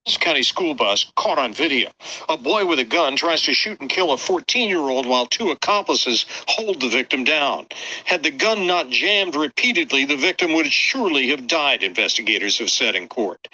County school bus caught on video. A boy with a gun tries to shoot and kill a 14-year-old while two accomplices hold the victim down. Had the gun not jammed repeatedly, the victim would surely have died, investigators have said in court.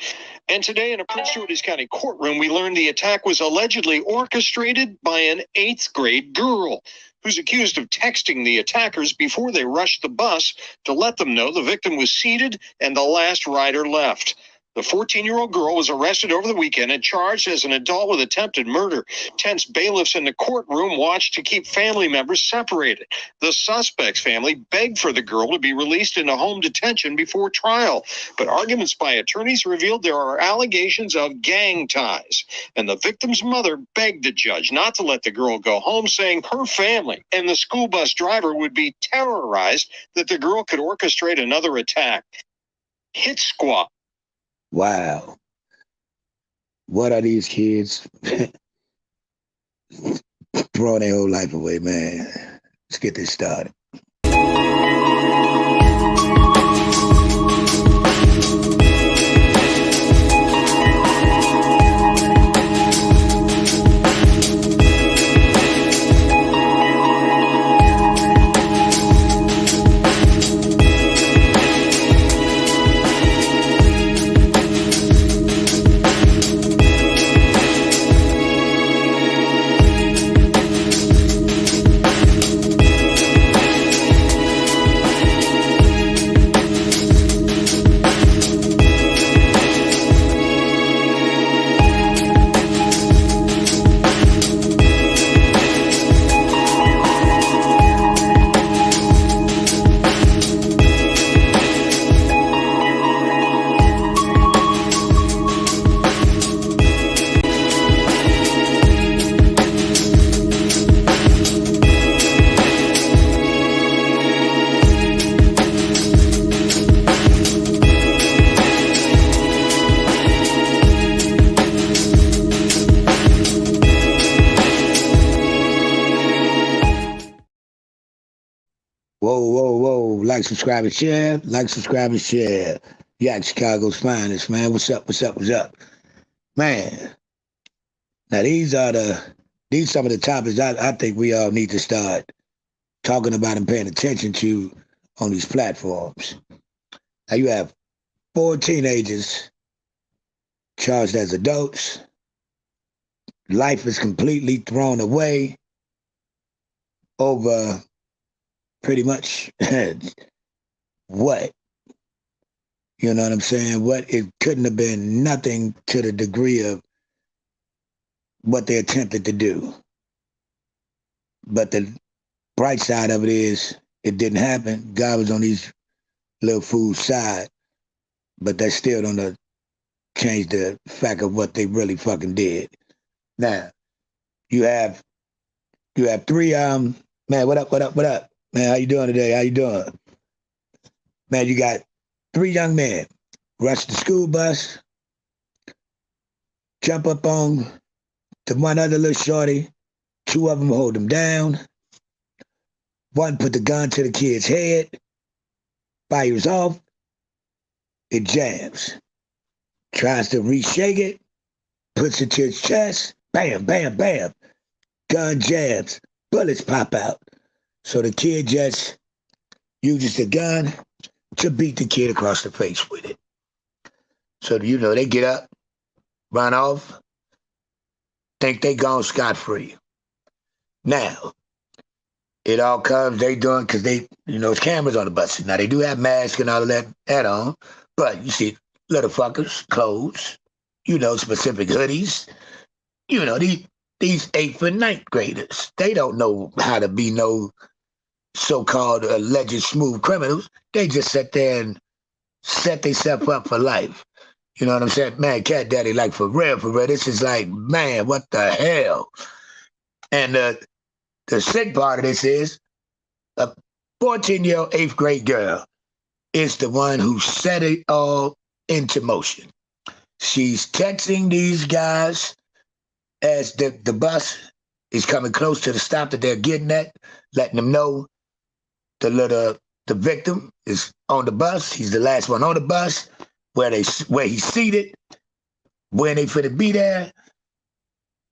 And today in a Prince George's County courtroom, we learned the attack was allegedly orchestrated by an 8th grade girl who's accused of texting the attackers before they rushed the bus to let them know the victim was seated and the last rider left. The 14-year-old girl was arrested over the weekend and charged as an adult with attempted murder. Tense bailiffs in the courtroom watched to keep family members separated. The suspect's family begged for the girl to be released into home detention before trial. But arguments by attorneys revealed there are allegations of gang ties. And the victim's mother begged the judge not to let the girl go home, saying her family and the school bus driver would be terrorized that the girl could orchestrate another attack. Hit squad. Wow. What are these kids throwing their whole life away, man? Let's get this started. Whoa. Like, subscribe, and share. Like, subscribe, and share. Yeah, Chicago's finest, man. What's up? Man, now these some of the topics I think we all need to start talking about and paying attention to on these platforms. Now you have 4 teenagers charged as adults. Life is completely thrown away over pretty much what? You know what I'm saying? It couldn't have been nothing to the degree of what they attempted to do. But the bright side of it is it didn't happen. God was on these little fools' side. But that still don't change the fact of what they really fucking did. Now, you have 3, man, what up? Man, how you doing today? Man, you got 3 young men rush the school bus, jump up on to one other little shorty. 2 of them hold him down. One put the gun to the kid's head, fires off, it jams. Tries to reshake it, puts it to his chest, bam, gun jams, bullets pop out. So the kid just uses the gun to beat the kid across the face with it. So, they get up, run off, think they gone scot-free. Now, it all comes, they doing, because it's cameras on the buses. Now, they do have masks and all of that on, but you see little fuckers, clothes, specific hoodies, these 8th and 9th graders. They don't know how to be no so-called alleged smooth criminals. They just sit there and set themselves up for life. You know what I'm saying? Man, Cat Daddy, like, for real, this is like, man, what the hell? And the sick part of this is a 14-year-old 8th grade girl is the one who set it all into motion. She's texting these guys as the bus is coming close to the stop that they're getting at, letting them know the victim is on the bus. He's the last one on the bus where he's seated. when they finna be there,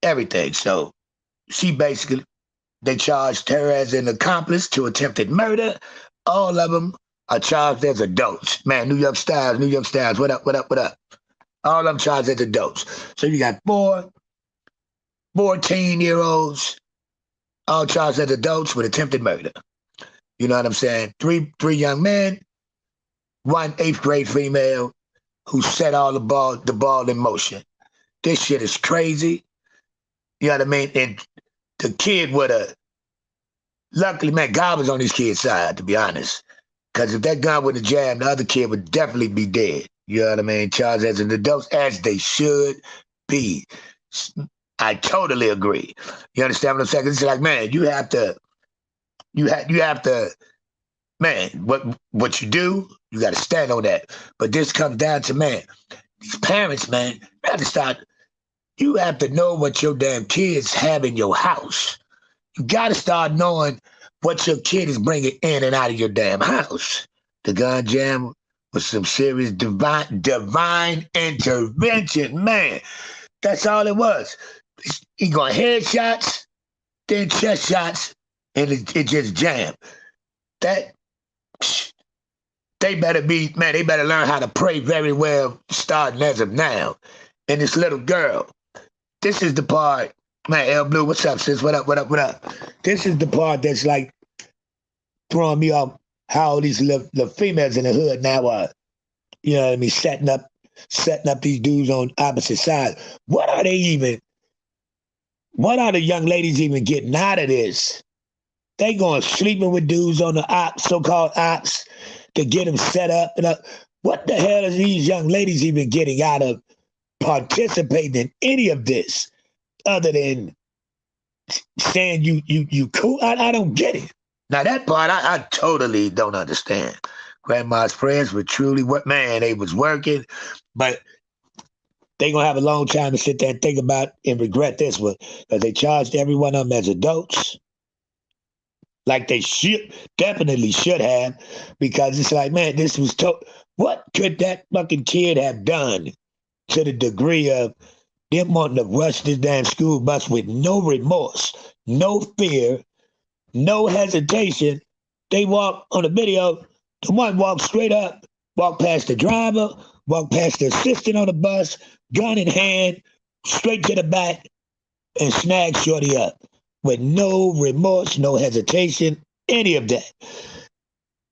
everything. So she basically, they charged her as an accomplice to attempted murder. All of them are charged as adults. Man, New York Styles, New York Styles, what up, what up, what up? All of them charged as adults. So you got 14-year-olds, all charged as adults with attempted murder. You know what I'm saying? Three young men, one eighth grade female who set all the ball in motion. This shit is crazy. You know what I mean? And the kid would have, luckily, man, God was on his kid's side, to be honest. Because if that gun would have jammed, the other kid would definitely be dead. You know what I mean? Charged as an adult, as they should be. I totally agree. You understand what I'm saying? It's like, man, you have to, man, what you do, you got to stand on that. But this comes down to, man, these parents, man, you have to know what your damn kids have in your house. You got to start knowing what your kid is bringing in and out of your damn house. The gun jam was some serious divine intervention, man. That's all it was. He going headshots, then chest shots, and it just jammed. That, they better learn how to pray very well starting as of now. And this little girl, this is the part, man, L Blue, what's up, sis? What up, what up, what up? This is the part that's like throwing me off, how all these little females in the hood now are, you know what I mean, setting up these dudes on opposite sides. What are the young ladies even getting out of this? They going sleeping with dudes on the so-called ops to get them set up. What the hell is these young ladies even getting out of participating in any of this other than saying you cool? I don't get it. Now that part I totally don't understand. Grandma's friends were truly they was working, but they gonna have a long time to sit there and think about and regret this one, because they charged every one of them as adults, like they definitely should have, because it's like, man, this was what could that fucking kid have done to the degree of them wanting to rush this damn school bus with no remorse, no fear, no hesitation. They walk on the video, the one walked straight up, walked past the driver, walked past the assistant on the bus, gun in hand, straight to the back, and snagged Shorty up with no remorse, no hesitation, any of that.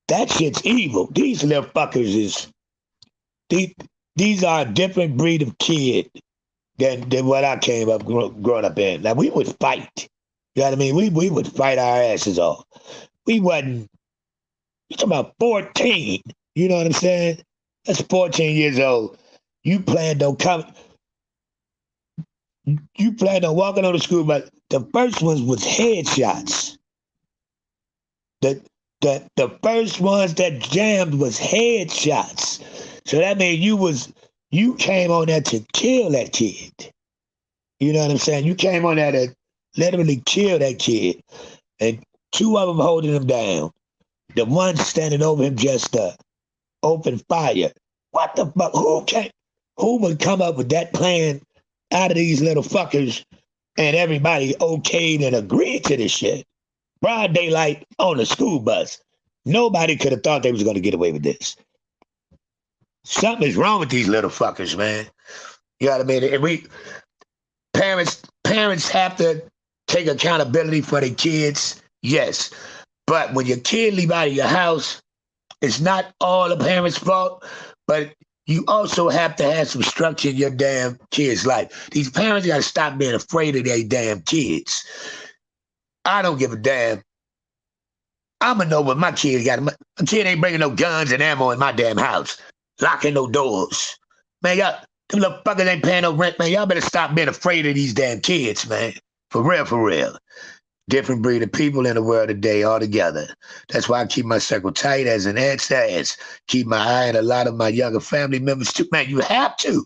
That shit's evil. These little fuckers these are a different breed of kid than what I came up growing up in. Now, we would fight. You know what I mean? We would fight our asses off. We wasn't, you talking about 14. You know what I'm saying? That's 14 years old. You planned on walking on the school, but the first ones was headshots. The first ones that jammed was headshots. So that means you came on there to kill that kid. You know what I'm saying? You came on there to literally kill that kid. And two of them holding him down. The one standing over him just open fire. What the fuck? Who would come up with that plan out of these little fuckers, and everybody okayed and agreed to this shit? Broad daylight on a school bus. Nobody could have thought they was going to get away with this. Something is wrong with these little fuckers, man. You know what I mean? And parents have to take accountability for their kids, yes. But when your kid leave out of your house, it's not all the parents' fault, but you also have to have some structure in your damn kid's life. These parents got to stop being afraid of their damn kids. I don't give a damn. I'm going to know what my kid got. My kid ain't bringing no guns and ammo in my damn house. Locking no doors. Man, y'all, them little fuckers ain't paying no rent, man. Y'all better stop being afraid of these damn kids, man. For real, for real. Different breed of people in the world today altogether. That's why I keep my circle tight, as an Ed says. Keep my eye on a lot of my younger family members too. Man, you have to.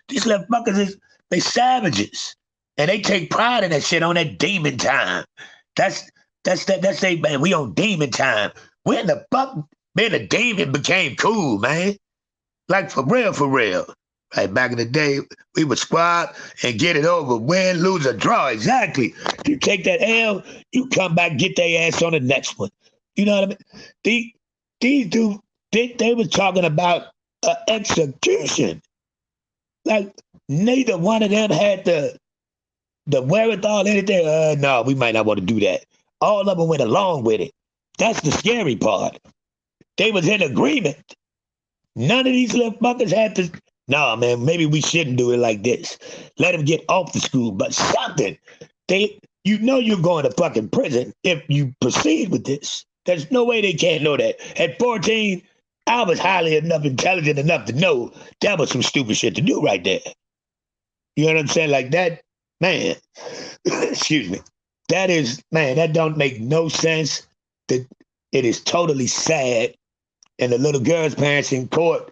These little fuckers, they savages. And they take pride in that shit, on that demon time. That's they, man, we on demon time. When the fuck, man, the demon became cool, man. Like, for real, for real. Like back in the day, we would squad and get it over, win, lose, or draw. Exactly. You take that L, you come back, get their ass on the next one. You know what I mean? These dudes, they was talking about execution. Like neither one of them had the wherewithal, anything. No, we might not want to do that. All of them went along with it. That's the scary part. They was in agreement. None of these little fuckers had to. No, man, maybe we shouldn't do it like this. Let them get off the school, but something. You know you're going to fucking prison if you proceed with this. There's no way they can't know that. At 14, I was highly intelligent enough to know that was some stupid shit to do right there. You know what I'm saying? Like that, man, excuse me. That is, man, that don't make no sense. That it is totally sad. And the little girl's parents in court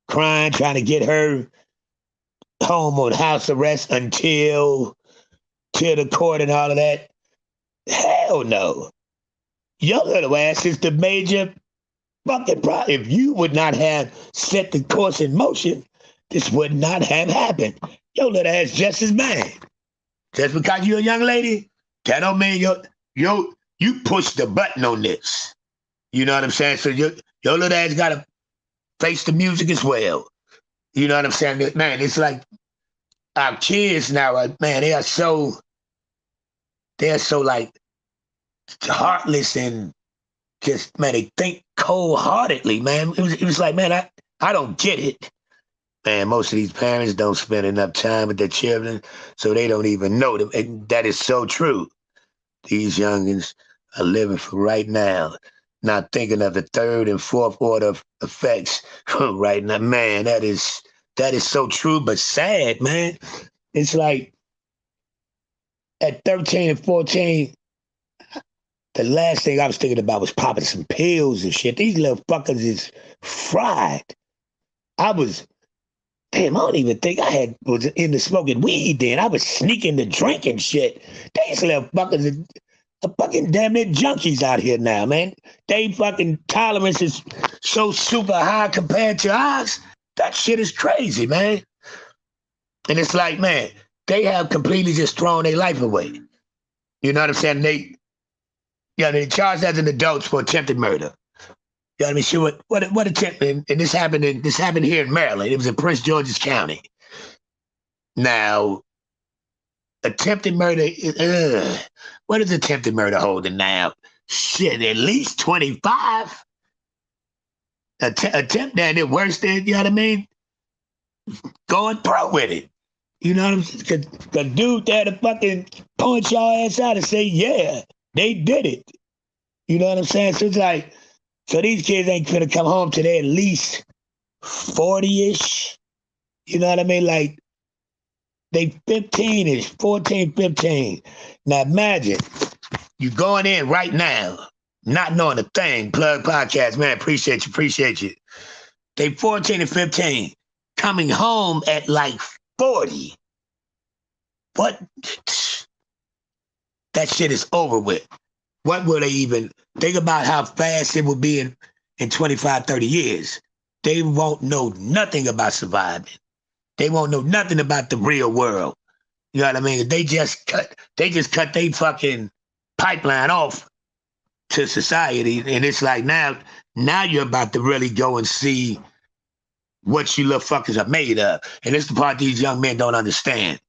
crying, trying to get her home on house arrest until the court and all of that. Hell no. Your little ass is the major fucking problem. If you would not have set the course in motion, this would not have happened. Your little ass just as bad. Just because you're a young lady, that don't mean you push the button on this. You know what I'm saying? So your little ass gotta face the music as well. You know what I'm saying? Man, it's like our kids now, man, they are so like heartless and just, man, they think cold-heartedly, man. It was like, man, I don't get it. Man, most of these parents don't spend enough time with their children, so they don't even know them. And that is so true. These youngins are living for right now, not thinking of the third and fourth order effects right now. Man, that is so true, but sad, man. It's like at 13 and 14, the last thing I was thinking about was popping some pills and shit. These little fuckers is fried. I don't even think I was into smoking weed then. I was sneaking to drinking shit. These little fuckers are fucking damn near junkies out here now, man. They fucking tolerance is so super high compared to ours. That shit is crazy, man. And it's like, man, they have completely just thrown their life away. You know what I'm saying? They charged as an adult for attempted murder. You know what I mean? Sure. What attempted? And this happened here in Maryland. It was in Prince George's County. Now, attempted murder. What is attempted murder holding now? Shit, at least 25. Attempt that it worse than, you know what I mean? Going pro with it. You know what I'm saying? The dude there to fucking punch your ass out and say, yeah, they did it. You know what I'm saying? So it's like, so these kids ain't gonna come home till they're at least 40-ish. You know what I mean? Like, they 15-ish, 14, 15. Now imagine, you going in right now, not knowing a thing. Plug Podcast, man, appreciate you. They 14 and 15, coming home at like 40. What? That shit is over with. What will they even think about how fast it will be in 25, 30 years? They won't know nothing about surviving. They won't know nothing about the real world. You know what I mean? They just cut their fucking pipeline off to society. And it's like now you're about to really go and see what you little fuckers are made of. And it's the part these young men don't understand.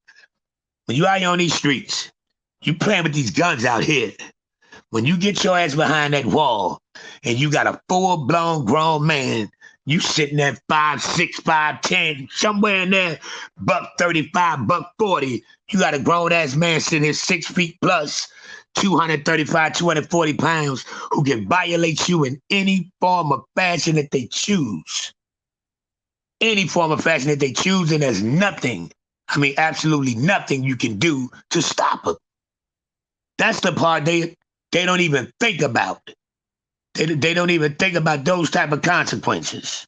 When you out here on these streets, you playing with these guns out here. When you get your ass behind that wall and you got a full-blown grown man, you sitting at 5'6", 5'10", somewhere in there, $135, $140. You got a grown-ass man sitting here 6 feet plus, 235, 240 pounds, who can violate you in any form of fashion that they choose. Any form of fashion that they choose, and there's nothing, I mean absolutely nothing you can do to stop them. That's the part they don't even think about. They don't even think about those type of consequences.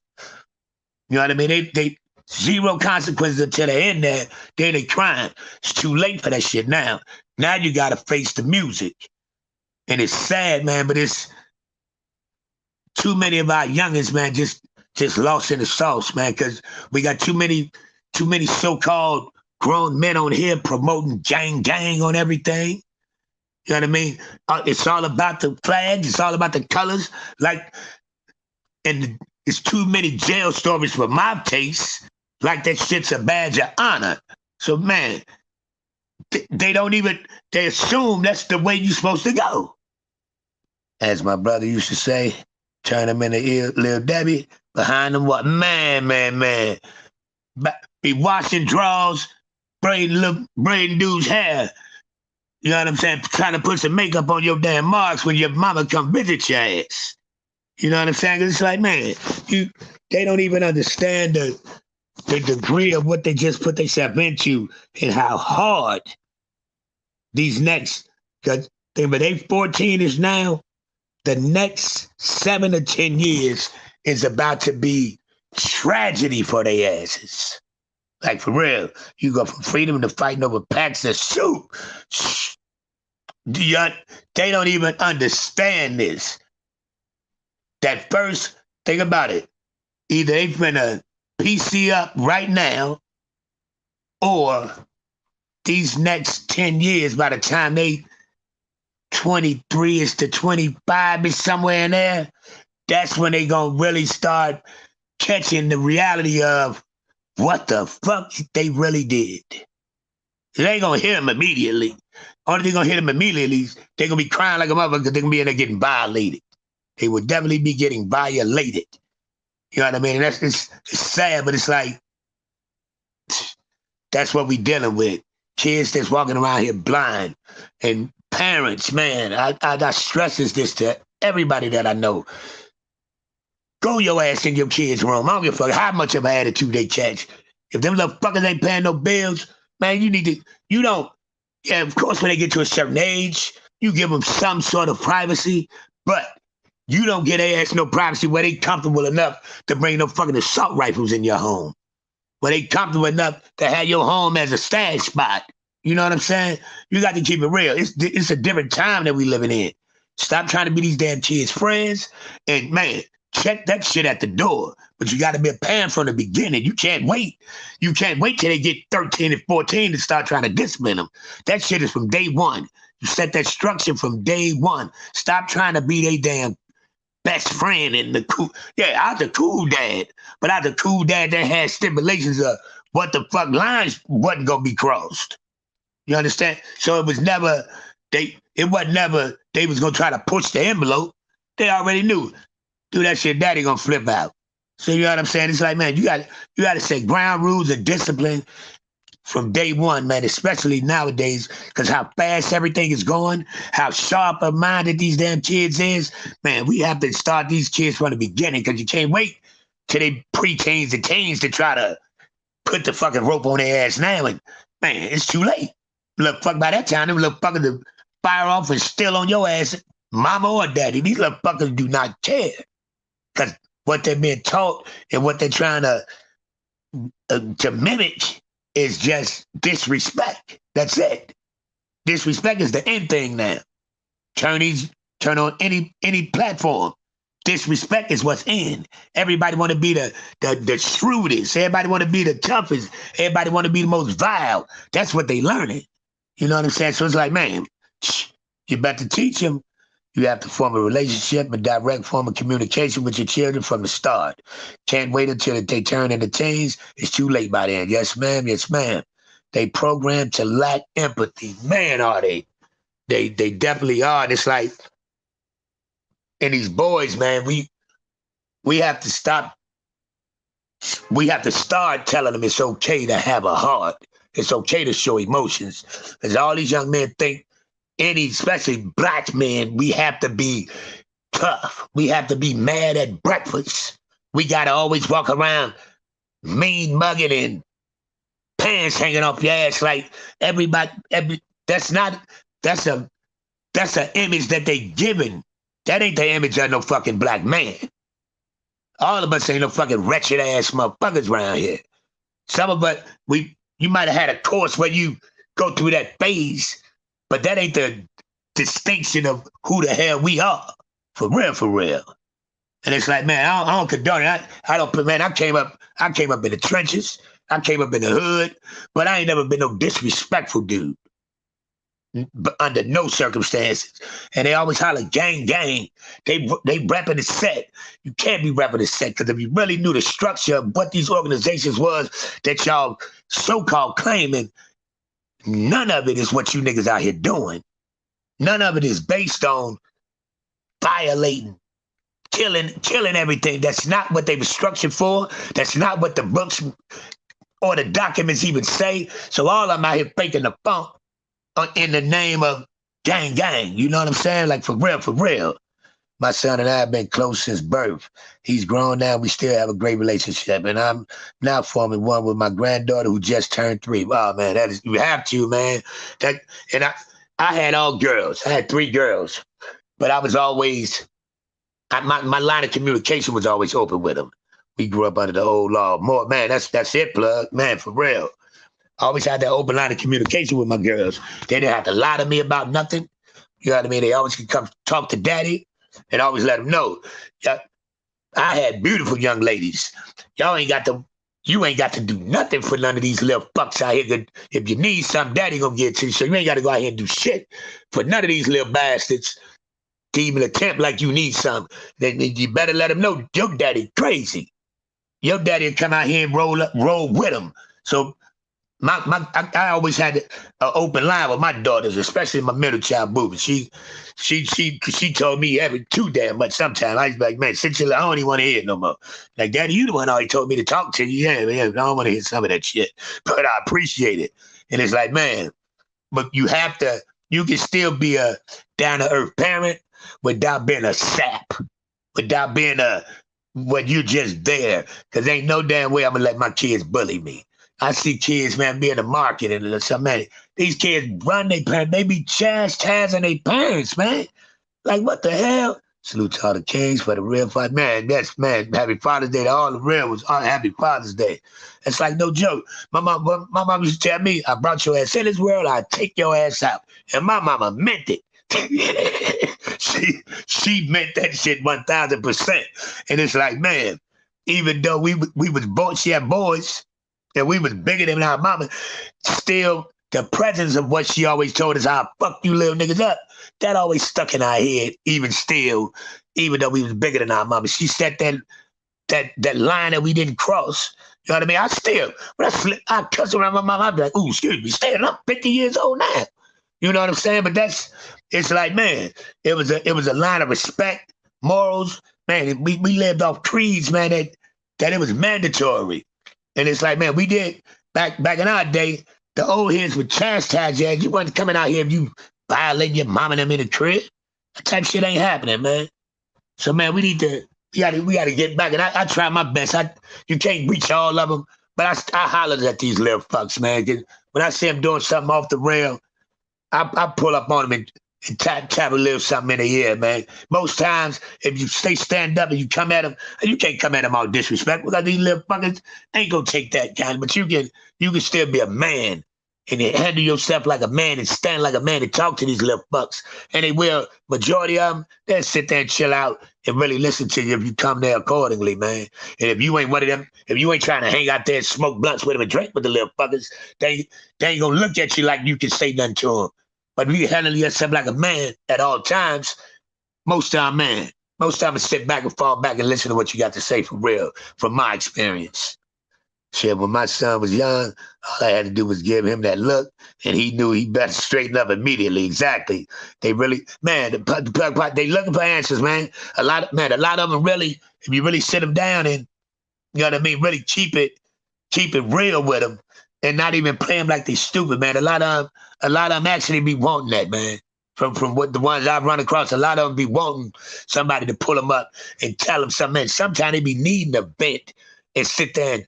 You know what I mean? They zero consequences until they're in there. Then they crying. It's too late for that shit now. Now you got to face the music. And it's sad, man, but it's too many of our youngins, man, just lost in the sauce, man, because we got too many Too many so-called grown men on here promoting gang on everything. You know what I mean? It's all about the flags. It's all about the colors. Like, and it's too many jail stories for my taste. Like that shit's a badge of honor. So, man, they don't even, they assume that's the way you're supposed to go. As my brother used to say, turn them into Lil Debbie. Behind them, what? Man. Be washing drawers, braiding dude's hair. You know what I'm saying? Trying to put some makeup on your damn marks when your mama come visit your ass. You know what I'm saying? 'Cause it's like, man, they don't even understand the degree of what they just put themselves into and how hard these next, because but they 14 now, the next 7 to 10 years is about to be tragedy for their asses. Like, for real. You go from freedom to fighting over packs of soup. They don't even understand this. That first, think about it. Either they've been a PC up right now, or these next 10 years, by the time they 23 is to 25 is somewhere in there, that's when they gonna really start catching the reality of what the fuck they really did. They ain't gonna hit them immediately. Only thing gonna hit them immediately, they're gonna be crying like a motherfucker because they're gonna be in there getting violated. They would definitely be getting violated. You know what I mean? And that's it's sad, but it's like, that's what we dealing with. Kids that's walking around here blind. And parents, man, I stresses this to everybody that I know. Go your ass in your kids' room. I don't give a fuck how much of an attitude they catch. If them little fuckers ain't paying no bills, man, yeah, of course, when they get to a certain age, you give them some sort of privacy, but you don't get their ass no privacy where they comfortable enough to bring no fucking assault rifles in your home. Where they comfortable enough to have your home as a stash spot. You know what I'm saying? You got to keep it real. It's a different time that we living in. Stop trying to be these damn kids' friends. And, man, check that shit at the door. But you got to be a parent from the beginning. You can't wait. You can't wait till they get 13 and 14 to start trying to discipline them. That shit is from day one. You set that structure from day one. Stop trying to be their damn best friend and the cool. Yeah, I was a cool dad. But I was a cool dad that had stipulations of what the fuck lines wasn't going to be crossed. You understand? So it was never, they was going to try to push the envelope. They already knew. Do that shit, daddy going to flip out. So you know what I'm saying? It's like, man, you got to set ground rules of discipline from day one, man, especially nowadays, because how fast everything is going, how sharper-minded these damn kids is. Man, we have to start these kids from the beginning, because you can't wait till they pre-teens and teens to try to put the fucking rope on their ass now. And, man, it's too late. Look, fuck, by that time, them little fuckers to fire off and still on your ass, mama or daddy. These little fuckers do not care. Because what they're being taught and what they're trying to mimic is just disrespect. That's it. Disrespect is the end thing now. Turn on any platform. Disrespect is what's in. Everybody want to be the shrewdest. Everybody want to be the toughest. Everybody want to be the most vile. That's what they learning. You know what I'm saying? So it's like, man, you better teach them. You have to form a relationship, a direct form of communication with your children from the start. Can't wait until they turn into teens. It's too late by then. Yes, ma'am. Yes, ma'am. They programmed to lack empathy. Man, are they? They definitely are. And it's like, and these boys, man, we have to stop. We have to start telling them it's okay to have a heart. It's okay to show emotions. Because all these young men think, especially black men, we have to be tough. We have to be mad at breakfast. We got to always walk around mean mugging and pants hanging off your ass like everybody. That's an image that they giving. That ain't the image of no fucking black man. All of us ain't no fucking wretched ass motherfuckers around here. Some of us, you might have had a course where you go through that phase, but that ain't the distinction of who the hell we are. For real, for real. And it's like, man, I don't condone it. I came up I came up in the trenches. I came up in the hood, but I ain't never been no disrespectful dude. But under no circumstances. And they always holler, gang, gang. They repping the set. You can't be repping the set, because if you really knew the structure of what these organizations was that y'all so-called claiming, none of it is what you niggas out here doing. None of it is based on violating, killing everything. That's not what they were structured for. That's not what the books or the documents even say. So all of them out here faking the funk in the name of gang, gang. You know what I'm saying? Like, for real, for real. My son and I have been close since birth. He's grown now. We still have a great relationship. And I'm now forming one with my granddaughter who just turned 3. Oh, man, that is, you have to, man. I had all girls. I had 3 girls. But I was always, my line of communication was always open with them. We grew up under the old law. More, man, that's it, plug. Man, for real. I always had that open line of communication with my girls. They didn't have to lie to me about nothing. You know what I mean? They always could come talk to daddy and always let them know. I had beautiful young ladies. You ain't got to do nothing for none of these little fucks out here. If you need something, daddy gonna get it to you. So you ain't got to go out here and do shit for none of these little bastards to even attempt like you need something. Then you better let them know your daddy crazy. Your daddy will come out here and roll with him. So I always had an open line with my daughters, especially my middle child, Boo. She told me every too damn much sometimes. I was like, man, I don't even want to hear it no more. Like, Daddy, you the one already told me to talk to you. Yeah, I don't want to hear some of that shit, but I appreciate it. And it's like, man, but you can still be a down-to-earth parent without being a sap, without being when you just there. Because ain't no damn way I'm going to let my kids bully me. I see kids, man, be in the market and something. Man, these kids run their parents. They be chastising their parents, man. Like, what the hell? Salute to all the kings for the real fight. Man, happy Father's Day to all the real ones. Happy Father's Day. It's like no joke. My mom used to tell me, I brought your ass in this world, I take your ass out. And my mama meant it. she meant that shit 1,000%. And it's like, man, even though we was born, she had boys, and we was bigger than our mama, still the presence of what she always told us, how fuck you little niggas up, that always stuck in our head, even though we was bigger than our mama. She set that line that we didn't cross. You know what I mean? When I cuss around my mama, I'd be like, ooh, excuse me, staying up 50 years old now. You know what I'm saying? But it's like, man, it was a line of respect, morals. Man, we lived off creeds, man, that it was mandatory. And it's like, man, we did back in our day, the old heads would chastise you. You wasn't coming out here if you violating your mom and them in the crib. That type of shit ain't happening, man. So, man, we gotta get back. And I try my best. You can't reach all of them, but I holler at these little fucks, man. When I see them doing something off the rail, I pull up on them and tap a little something in the ear, man. Most times, if you stand up and you come at them, you can't come at them all disrespectful, because these little fuckers ain't gonna take that kind. But you can still be a man and handle yourself like a man and stand like a man and talk to these little fucks. And they will, majority of them, they'll sit there and chill out and really listen to you if you come there accordingly, man. And if you ain't one of them, if you ain't trying to hang out there and smoke blunts with them and drink with the little fuckers, they ain't gonna look at you like you can say nothing to them. But we handle yourself like a man at all times. Most time, man. Most time I sit back and fall back and listen to what you got to say for real, from my experience. Shit, when my son was young, all I had to do was give him that look, and he knew he better straighten up immediately. Exactly. They really, man, they looking for answers, man. A lot of them really, if you really sit them down and, you know what I mean, really keep it real with them and not even play them like they stupid, man. A lot of them actually be wanting that, man. From what the ones I've run across, a lot of them be wanting somebody to pull them up and tell them something. And sometimes they be needing a vent and sit there and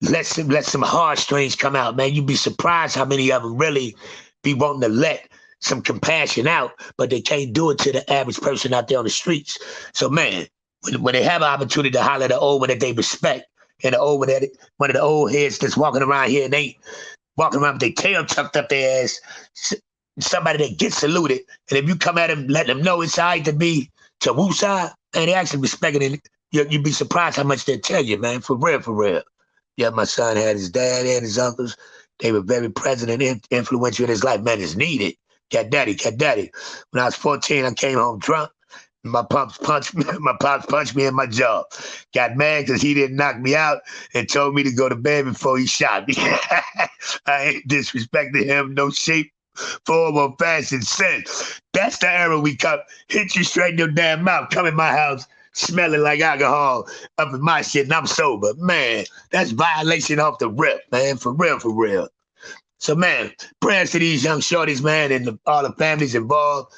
let some heartstrings come out, man. You'd be surprised how many of them really be wanting to let some compassion out, but they can't do it to the average person out there on the streets. So, man, when they have an opportunity to holler at the old one that they respect, and one of the old heads that's walking around here and they walking around with their tail tucked up their ass, somebody that gets saluted, and if you come at them, let them know it's all right to be to woosah, and they actually respect it and You'd be surprised how much they tell you, man. For real, for real. Yeah, my son had his dad and his uncles. They were very present and influential in his life. Man, it's needed. Cat daddy, cat daddy. When I was 14, I came home drunk. My pops punched me. My pops punched me in my jaw. Got mad because he didn't knock me out and told me to go to bed before he shot me. I ain't disrespected him, no shape, form, or fashion since. That's the era we come. Hit you straight in your damn mouth. Come in my house smelling like alcohol up in my shit, and I'm sober. Man, that's violation off the rip, man. For real, for real. So, man, prayers to these young shorties, man, and all the families involved.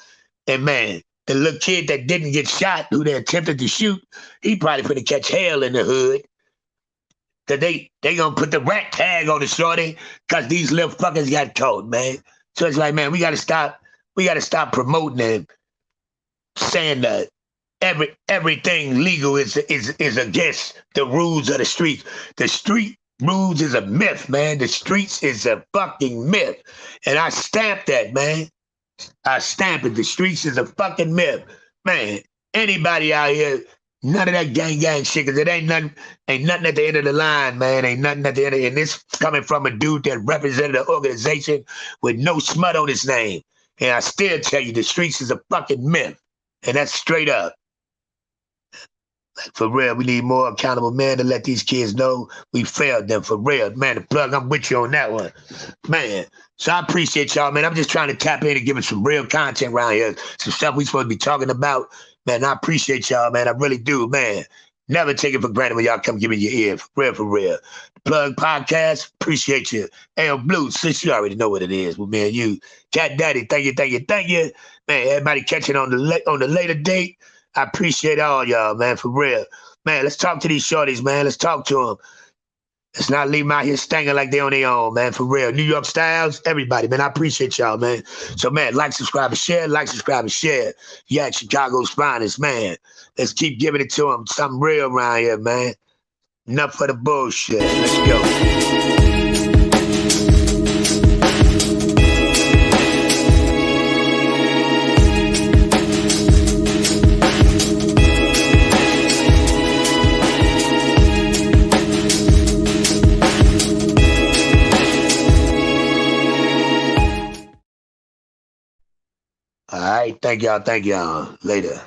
And, man, the little kid that didn't get shot, who they attempted to shoot, he probably finna catch hell in the hood. That they gonna put the rat tag on the shorty because these little fuckers got caught, man. So it's like, man, we gotta stop promoting and saying that everything legal is against the rules of the streets. The street rules is a myth, man. The streets is a fucking myth. And I stamp that, man. I stamp it. The streets is a fucking myth. Man, anybody out here, none of that gang shit, because it ain't nothing at the end of the line, man. Ain't nothing at the end of it. And this coming from a dude that represented an organization with no smut on his name. And I still tell you, the streets is a fucking myth. And that's straight up. Like, for real, we need more accountable men to let these kids know we failed them. For real. Man, the plug, I'm with you on that one. Man. So I appreciate y'all, man. I'm just trying to tap in and give us some real content around here. Some stuff we supposed to be talking about. Man, I appreciate y'all, man. I really do, man. Never take it for granted when y'all come give me your ear. For real, for real. Plug Podcast, appreciate you. L Blue, sis, you already know what it is with me and you. Cat Daddy, thank you, thank you, thank you. Man, everybody catching on the later date. I appreciate all y'all, man, for real. Man, let's talk to these shorties, man. Let's talk to them. Let's not leave them out here stinking like they on their own, man, for real. New York Styles, everybody, man, I appreciate y'all, man. So, man, like, subscribe, and share. Like, subscribe, and share. Yeah, Chicago's finest, man. Let's keep giving it to them. Something real around here, man. Enough for the bullshit. Let's go. All right. Thank y'all. Thank y'all. Later.